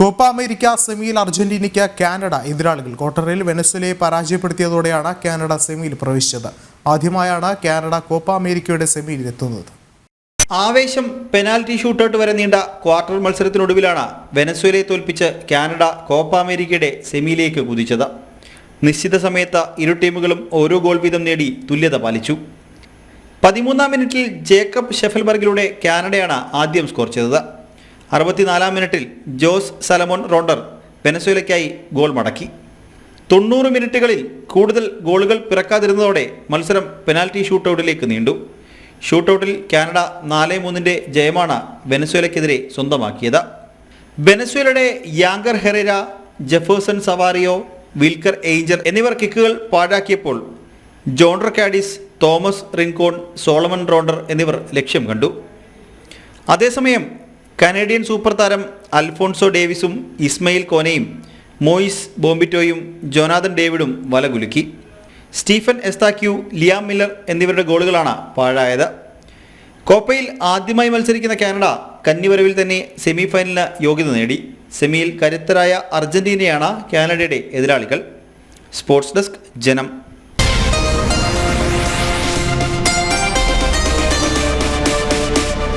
Copa America സെമിയിൽ അർജന്റീനയ്ക്ക് Canada എതിരാളികൾ. ക്വാർട്ടറിൽ വെനസ്വേലയെ പരാജയപ്പെടുത്തിയതോടെയാണ് കാനഡ സെമിയിൽ പ്രവേശിച്ചത്. ആദ്യമായാണ് കാനഡ കോപ്പ അമേരിക്കയുടെ സെമിയിൽ എത്തുന്നത്. ആവേശം പെനാൽറ്റി ഷൂട്ടൌട്ട് വരെ നീണ്ട ക്വാർട്ടർ മത്സരത്തിനൊടുവിലാണ് വെനസ്വേലയെ തോൽപ്പിച്ച് കാനഡ കോപ്പ അമേരിക്കയുടെ സെമിയിലേക്ക് കുതിച്ചത്. നിശ്ചിത സമയത്ത് ഇരു ടീമുകളും ഓരോ ഗോൾ വീതം നേടി തുല്യത പാലിച്ചു. 13-ാം മിനിറ്റിൽ ജേക്കബ് ഷെഫൽബർഗിലൂടെ കാനഡയാണ് ആദ്യം സ്കോർ ചെയ്തത്. 64-ാം മിനിറ്റിൽ ജോസ് സലമോൻ റോണ്ടർ വെനസ്വേലയ്ക്കായി ഗോൾ മടക്കി. 90 മിനിറ്റുകളിൽ കൂടുതൽ ഗോളുകൾ പിറക്കാതിരുന്നതോടെ മത്സരം പെനാൽറ്റി ഷൂട്ടൌട്ടിലേക്ക് നീണ്ടു. ഷൂട്ടൌട്ടിൽ കാനഡ 4-3 ജയമാണ് വെനസ്വേലയ്ക്കെതിരെ സ്വന്തമാക്കിയത്. വെനസ്വേലയുടെ യാങ്കർ ഹെറേര, ജെഫേഴ്സൺ സവാറിയോ, വിൽക്കർ എയ്ഞ്ചർ എന്നിവർ കിക്കുകൾ പാഴാക്കിയപ്പോൾ Jhonder Cadiz, Tomas Rincon, Salomon Rondon എന്നിവർ ലക്ഷ്യം കണ്ടു. അതേസമയം കനേഡിയൻ സൂപ്പർ താരം അൽഫോൺസോ ഡേവിസും ഇസ്മയിൽ കോനയും മോയിസ് ബോംബിറ്റോയും ജോനാഥൻ ഡേവിഡും വലകുലുക്കി. സ്റ്റീഫൻ എസ്താക്യു, ലിയാം മില്ലർ എന്നിവരുടെ ഗോളുകളാണ് പാഴായത്. കോപ്പയിൽ ആദ്യമായി മത്സരിക്കുന്ന കാനഡ കന്നിവരവിൽ തന്നെ സെമി ഫൈനലിന് യോഗ്യത നേടി. സെമിയിൽ കരുത്തരായ അർജന്റീനയാണ് കാനഡയുടെ എതിരാളികൾ. സ്പോർട്സ് ഡെസ്ക്, ജനം.